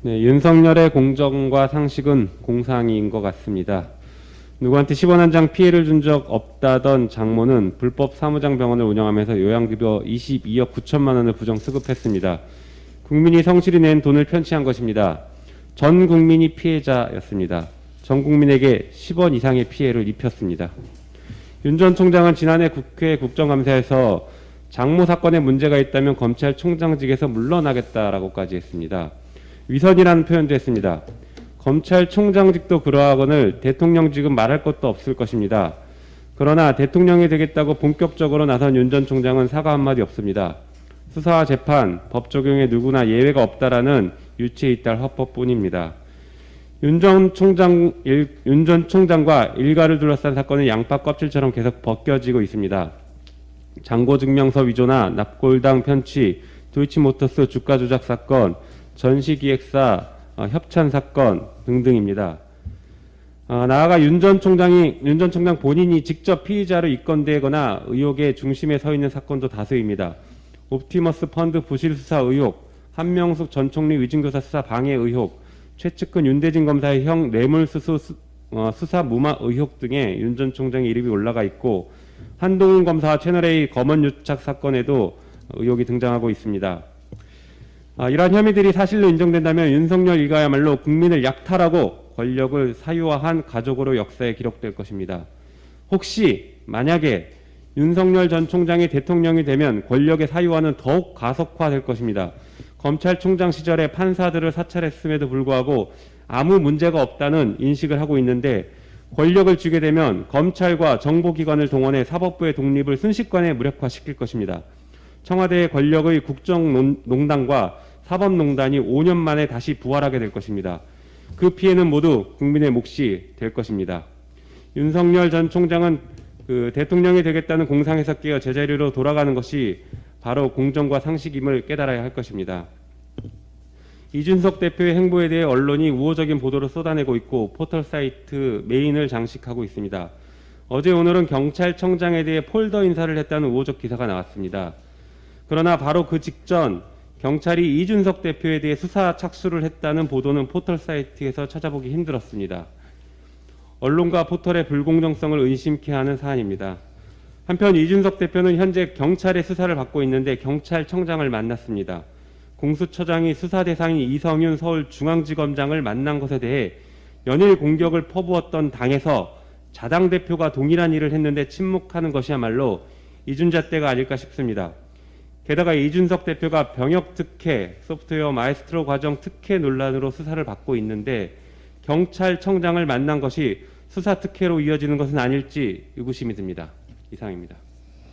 네, 윤석열의 공정과 상식은 공상인 것 같습니다. 누구한테 10원 한 장 피해를 준 적 없다던 장모는 불법 사무장병원을 운영하면서 요양급여 22억 9천만 원을 부정 수급했습니다. 국민이 성실히 낸 돈을 편취한 것입니다. 전 국민이 피해자였습니다. 전 국민에게 10원 이상의 피해를 입혔습니다. 윤 전 총장은 지난해 국회 국정감사에서 장모 사건에 문제가 있다면 검찰총장직에서 물러나겠다라고까지 했습니다. 위선이라는 표현도 했습니다. 검찰총장직도 그러하거늘 대통령직은 말할 것도 없을 것입니다. 그러나 대통령이 되겠다고 본격적으로 나선 윤 전 총장은 사과 한마디 없습니다. 수사와 재판, 법 적용에 누구나 예외가 없다라는 유체이탈 화법뿐입니다. 윤 전 총장과 일가를 둘러싼 사건은 양파 껍질처럼 계속 벗겨지고 있습니다. 잔고증명서 위조나 납골당 편취, 도이치모터스 주가 조작 사건, 전시기획사 협찬 사건 등등입니다. 나아가 윤 전 총장 본인이 직접 피의자로 입건되거나 의혹의 중심에 서 있는 사건도 다수입니다. 옵티머스 펀드 부실 수사 의혹, 한명숙 전 총리 위증교사 수사 방해 의혹, 최측근 윤대진 검사의 형 뇌물수수 수사 무마 의혹 등의 윤 전 총장의 이름이 올라가 있고, 한동훈 검사와 채널A 검언 유착 사건에도 의혹이 등장하고 있습니다. 이러한 혐의들이 사실로 인정된다면 윤석열 일가야말로 국민을 약탈하고 권력을 사유화한 가족으로 역사에 기록될 것입니다. 혹시 만약에 윤석열 전 총장이 대통령이 되면 권력의 사유화는 더욱 가속화될 것입니다. 검찰총장 시절에 판사들을 사찰했음에도 불구하고 아무 문제가 없다는 인식을 하고 있는데, 권력을 쥐게 되면 검찰과 정보기관을 동원해 사법부의 독립을 순식간에 무력화시킬 것입니다. 청와대의 권력의 국정농단과 사법농단이 5년 만에 다시 부활하게 될 것입니다. 그 피해는 모두 국민의 몫이 될 것입니다. 윤석열 전 총장은 대통령이 되겠다는 공상에서 깨어 제자리로 돌아가는 것이 바로 공정과 상식임을 깨달아야 할 것입니다. 이준석 대표의 행보에 대해 언론이 우호적인 보도를 쏟아내고 있고 포털 사이트 메인을 장식하고 있습니다. 어제 오늘은 경찰청장에 대해 폴더 인사를 했다는 우호적 기사가 나왔습니다. 그러나 바로 그 직전 경찰이 이준석 대표에 대해 수사 착수를 했다는 보도는 포털 사이트에서 찾아보기 힘들었습니다. 언론과 포털의 불공정성을 의심케 하는 사안입니다. 한편 이준석 대표는 현재 경찰의 수사를 받고 있는데 경찰청장을 만났습니다. 공수처장이 수사 대상인 이성윤 서울중앙지검장을 만난 것에 대해 연일 공격을 퍼부었던 당에서 자당 대표가 동일한 일을 했는데 침묵하는 것이야말로 이준잣대가 아닐까 싶습니다. 게다가 이준석 대표가 병역 특혜, 소프트웨어 마에스트로 과정 특혜 논란으로 수사를 받고 있는데 경찰청장을 만난 것이 수사 특혜로 이어지는 것은 아닐지 의구심이 듭니다. 이상입니다.